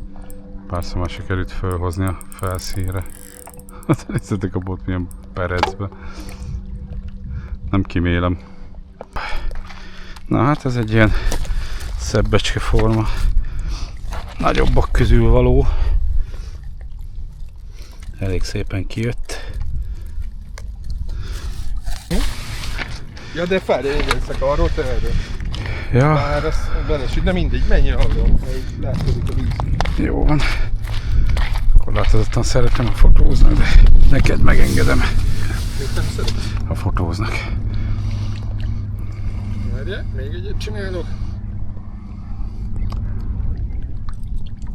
Párszor már sikerült fölhozni a felszínre. Hát nézzetek a bot milyen perecbe. Nem kimélem. Na hát ez egy ilyen szebbecske forma. Nagyobbak közül való. Elég szépen kijött. Ja, de felégeztek arról, te erről. Ja. Már az belesült, de mindegy, menj arról, hogy látkozik a víz. Jó van. Korlátozottan szeretem a fotózni, de neked megengedem, Nem szeretem. ha fotóznak. Várjál, még egyet csinálok.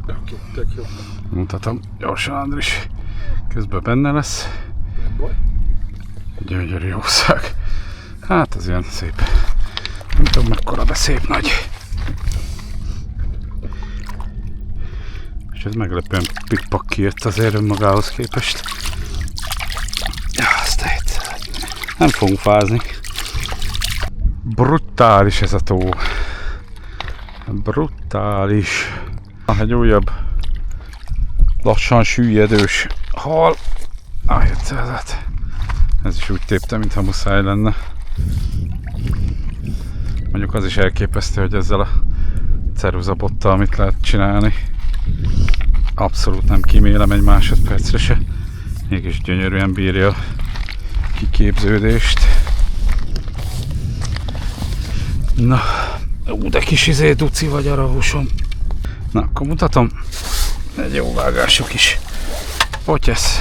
Oké, tök jó. Mutatom gyorsan, Andris. Közben benne lesz. Nem baj. Gyönyörű jószág. Hát ez ilyen szép. Nem tudom mekkora, de szép nagy. És ez meglepően pikpak kijött azért önmagához képest. Ja, azt egyszer. Nem fogunk fázni. Brutális ez a tó. Brutális. Egy újabb lassan süllyedős hal. Ez is úgy tépte, mintha muszáj lenne. Mondjuk az is elképesztő, hogy ezzel a ceruzabottal mit lehet csinálni. Abszolút nem kímélem egy másodpercre se. Mégis gyönyörűen bírja a kiképződést. Na, de kis duci vagy a rahusom. Na, akkor mutatom. Egy jó vágású kis potyesz.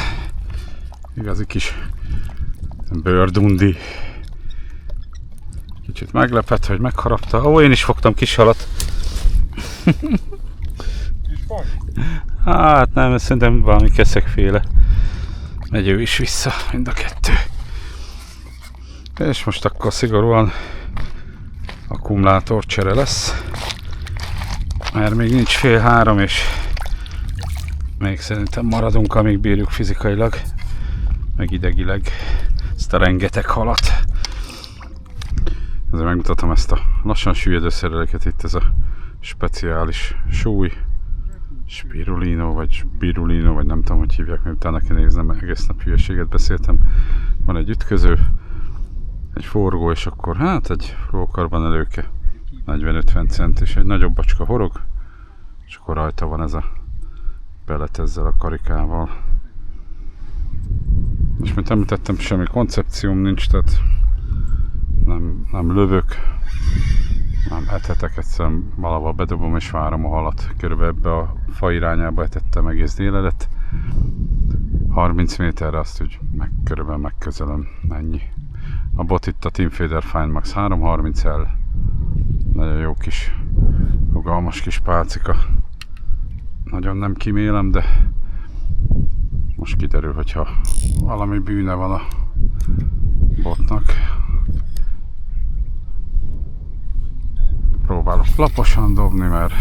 Igazi kis bőrdundi. Kicsit meglepett, hogy megharapta. Ó, én is fogtam kis halat. Kis faj? Hát nem, szerintem valami keszekféle. Megy ő is vissza, mind a kettő. És most akkor szigorúan akkumulátorcsere lesz. Mert még nincs 2:30, és még szerintem maradunk, amíg bírjuk fizikailag, meg idegileg ezt a rengeteg halat. Ezért megmutatom ezt a lassan süllyedő szereleket, itt ez a speciális súly, spirulino, vagy spirulino, vagy nem tudom, hogy hívják, mert utána kell néznem, egész nap hülyeséget beszéltem. Van egy ütköző, egy forgó, és akkor hát egy flókarban előke, 40-50 cent, és egy nagyobb bacska horog, és akkor rajta van ez a pelet ezzel a karikával. És mint említettem, semmi koncepcióm nincs, tehát nem lövök, nem etetek, egyszerűen valahol bedobom és várom a halat. Körülbelül ebbe a fa irányába etettem egész délelőtt. 30 méterre azt úgy körülbelül megközelem, ennyi. A bot itt a Teamfeder Fine Max 330L. Nagyon jó kis, rugalmas kis pálcika. Nagyon nem kimélem, de most kiderül, hogyha valami bűne van a botnak. Próbálok laposan dobni, mert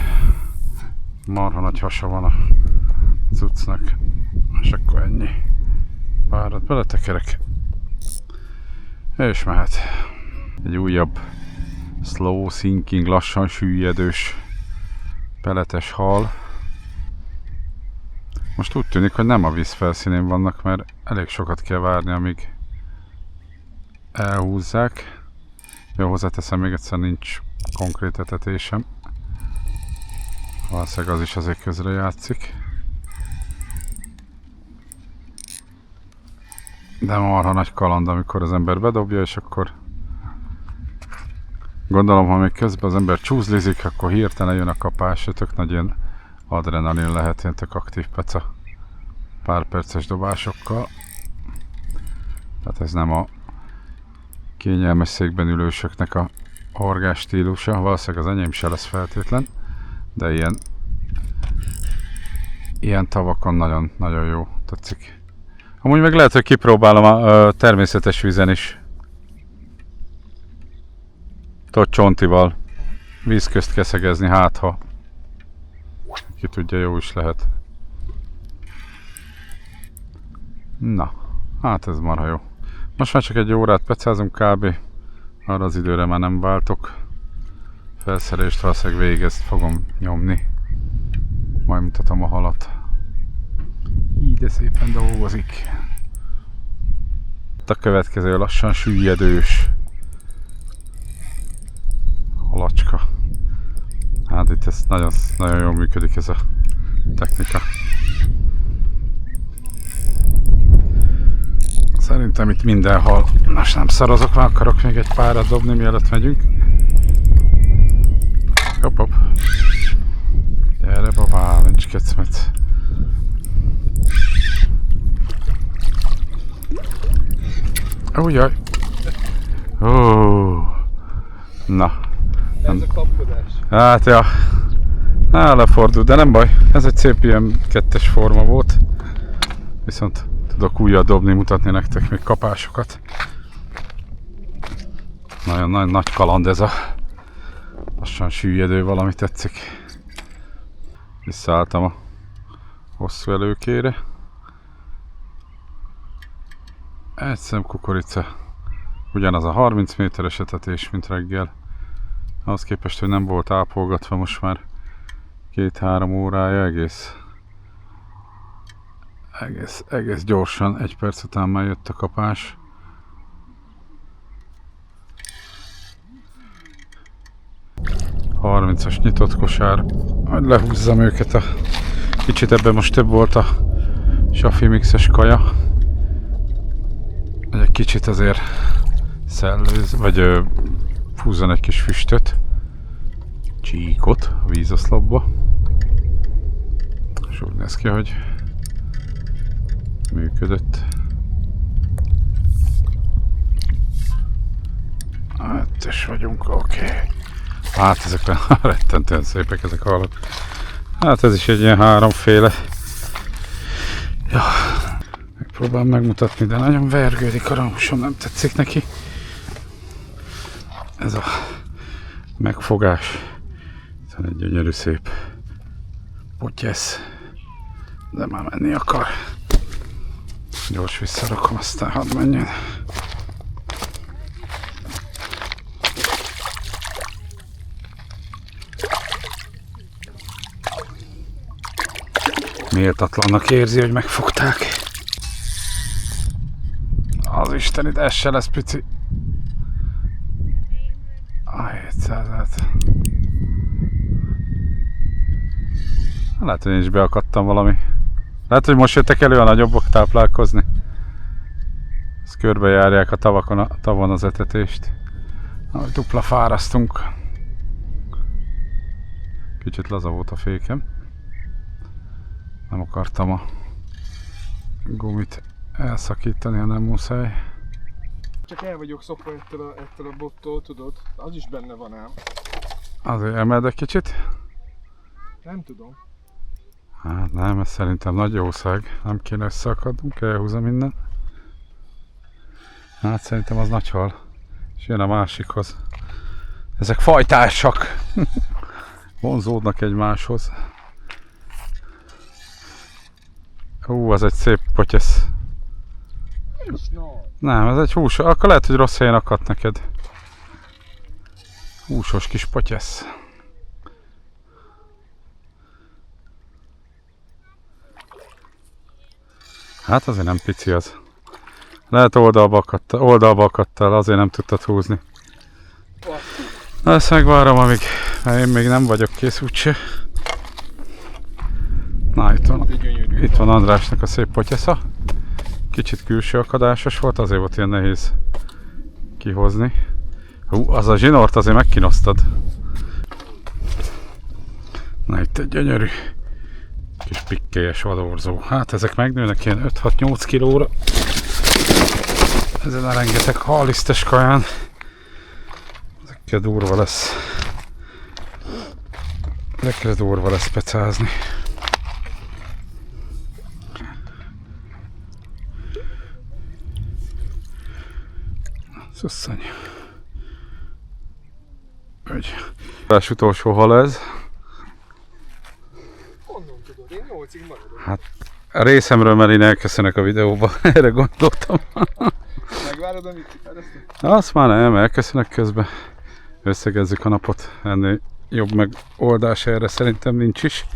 marha nagy hasa van a cuccnak. És akkor ennyi. Párat beletekerek. És mehet. Egy újabb slow sinking, lassan süllyedős peletes hal. Most úgy tűnik, hogy nem a víz felszínén vannak, mert elég sokat kell várni, amíg elhúzzák. Jó, hozzáteszem, még egyszer nincs konkrét etetésem. Valószínűleg az is azért közre játszik. De marha nagy kaland, amikor az ember bedobja, és akkor gondolom, ha még közben az ember csúszlizik, akkor hirtelen jön a kapás, tök nagy ilyen adrenalin lehet, ilyen tök aktív peca pár perces dobásokkal. Tehát ez nem a kényelmes székben ülősöknek a horgás stílusa, valószínűleg az enyém se lesz feltétlen, de ilyen tavakon nagyon, nagyon jó, tetszik. Amúgy meg lehet, hogy kipróbálom a természetes vízen is. Tudod, csontival víz közt keszegezni, hát ha ki tudja, jó is lehet. Na, hát ez marha jó. Most már csak egy órát pecázunk kb. Arra az időre már nem váltok. Felszerelést valószínűleg végig ezt fogom nyomni. Majd mutatom a halat. Így de szépen dolgozik. A következő lassan süllyedős halacska. Hát itt ez nagyon, nagyon jól működik ez a technika. Szerintem itt minden hal. Most nem szarozok, már akarok még egy párat dobni, mielőtt megyünk. Hopp, hopp. Gyere babá, nincs kecmet. Újjaj. Na. Ez a kapkodás. Hát ja. Lefordult, de nem baj. Ez egy szép ilyen kettes forma volt. Viszont tudok újat dobni, mutatni nektek még kapásokat. Nagyon nagy kaland ez a lassan süllyedő, valami tetszik. Visszaálltam a hosszú előkére. Egy szem kukorica. Ugyanaz a 30 méteres etetés, mint reggel. Ahhoz képest, hogy nem volt ápolgatva, most már 2-3 órája egész gyorsan, 1 perc után már jött a kapás. ...30-as nyitott kosár, hogy lehúzzam őket kicsit ebben most több volt a safi mixes kaja. Egy kicsit azért szellőz, vagy húzzon egy kis füstöt, csíkot a vízoszlopba. És úgy néz ki, hogy működött. Hát vagyunk, oké. Hát ezek rettentően szépek ezek a halak. Hát ez is egy ilyen háromféle. Ja, megpróbálom megmutatni, de nagyon vergődik a ramusom, nem tetszik neki. Ez a megfogás. Ez egy gyönyörű szép potyesz. De már menni akar. Gyors visszarakom, aztán hadd menjen. Méltatlannak érzi, hogy megfogták. Az Isten, itt ez se lesz pici. A 700-et. Lehet, hogy én is beakadtam valami. Lehet, hogy most jöttek elő a nagyobbok táplálkozni. Ezt körbejárják a tavon az etetést. Ahogy dupla fárasztunk. Kicsit laza volt a fékem. Nem akartam a gumit elszakítani, ha nem muszáj. Csak el vagyok szokva ettől a bottól, tudod? Az is benne van ám. Azért emeld egy kicsit? Nem tudom. Hát nem, ez szerintem nagy jószág. Nem kéne összeakadnunk, elhúzom innen. Hát szerintem az nagy hal. És jön a másikhoz. Ezek fajtársak. Vonzódnak egymáshoz. Az egy szép potyesz. Nem, ez egy hús. Akkor lehet, hogy rossz helyen akadt neked. Húsos kis potyesz. Hát azért nem pici az. Lehet oldalba akadtál, azért nem tudtad húzni. Na ezt megvárom, amíg én még nem vagyok kész úgyse. Na itt van Andrásnak a szép potyesza. Kicsit külső akadásos volt, azért volt ilyen nehéz kihozni. Az a zsinort azért megkínoztad. Na itt egy gyönyörű kis pikkélyes vadorzó. Hát ezek megnőnek ilyen 5-6-8 kilóra. Ezen a rengeteg halisztes kaján. Ezek De durva lesz. De durva lesz pecázni. Szusszony. Úgy.Ás utolsó hal ez. Honnan tudod? Én 8-ig maradok. Hát a részemről, mert én elköszönök a videóba. Erre gondoltam. Megvárod, amíg kifejlesztünk? Azt már nem, elköszönök közben. Összegezzük a napot. Ennél jobb megoldás erre szerintem nincs is.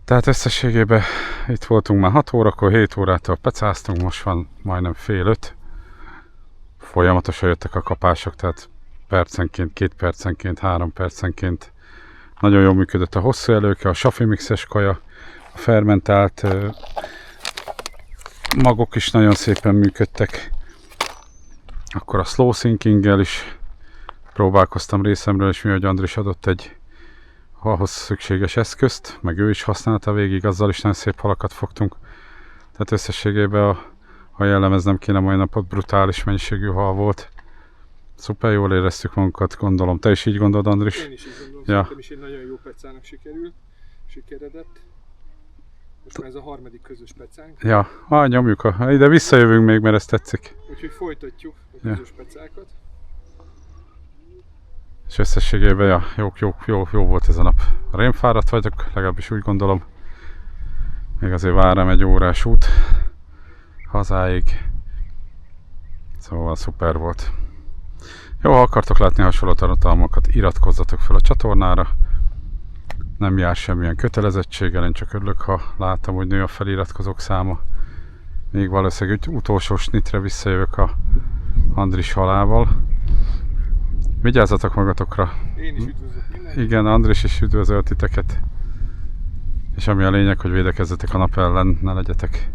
Tehát összességében itt voltunk már 6 órakor, 7 órától pecáztunk, most van majdnem fél 5. Folyamatosan jöttek a kapások, tehát percenként, 2 percenként, 3 percenként. Nagyon jól működött a hosszú előke, a safimixes kaja, a fermentált magok is nagyon szépen működtek. Akkor a slow sinkinggel is próbálkoztam részemről, és mivel Andris adott egy ahhoz szükséges eszközt, meg ő is használta végig, azzal is nagyon szép halakat fogtunk. Tehát összességében a jellemez nem kéne mai napot, brutális mennyiségű hal volt. Szuper jól éreztük magunkat, gondolom. Te is így gondolod, Andris? Én is így gondolom, Ja. szerintem is egy nagyon jó pecának sikeredett. Most már ez a harmadik közös pecánk, Ja, nyomjuk. Ide visszajövünk még, mert ez tetszik. úgyhogy folytatjuk a Ja. közös pecákat. És összességében ja, jó volt ez a nap. Rémfáradt vagyok, legalábbis úgy gondolom. Még azért vár rám egy órás út hazáig. Szóval szuper volt. Jó, ha akartok látni hasonló tartalmakat, iratkozzatok fel a csatornára. Nem jár semmilyen kötelezettséggel, én csak örülök, ha látom, hogy nő a feliratkozók száma. Még valószínűleg utolsó snitre visszajövök a Andris halával. Vigyázzatok magatokra! Én is üdvözlök mindenkit. Igen, Andris is üdvözöl titeket. És ami a lényeg, hogy védekezzetek a nap ellen, ne legyetek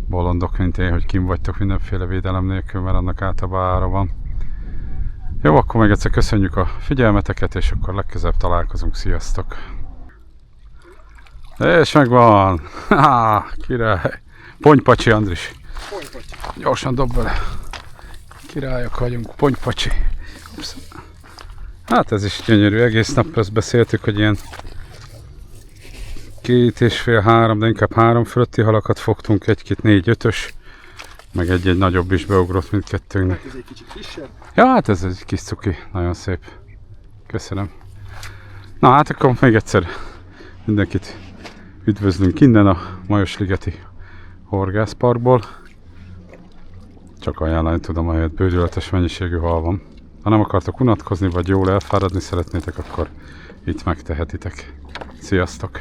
bolondok, mint én, hogy kim vagytok mindenféle védelem nélkül, mert annak általában ára van. Jó, akkor még egyszer köszönjük a figyelmeteket, és akkor legközelebb találkozunk. Sziasztok! És megvan! Király! Ponypacsi, Andris! Folytatjuk. Gyorsan dob bele! Királyok vagyunk, ponypacsi! Ups. Hát ez is gyönyörű, egész nap ezt beszéltük, hogy ilyen 2,5-3, de inkább 3 fölötti halakat fogtunk, 1-2-4-5-ös, meg egy nagyobb is beugrott mindkettőnknek. Ez egy kicsit kisebb. Ja, hát ez egy kis cuki, nagyon szép. Köszönöm. Na hát akkor még egyszer mindenkit üdvözlünk innen a Majosligeti Horgászparkból. Csak ajánlani tudom, ahelyett bődületes mennyiségű hal van. Ha nem akartok unatkozni, vagy jól elfáradni szeretnétek, akkor itt megtehetitek. Sziasztok!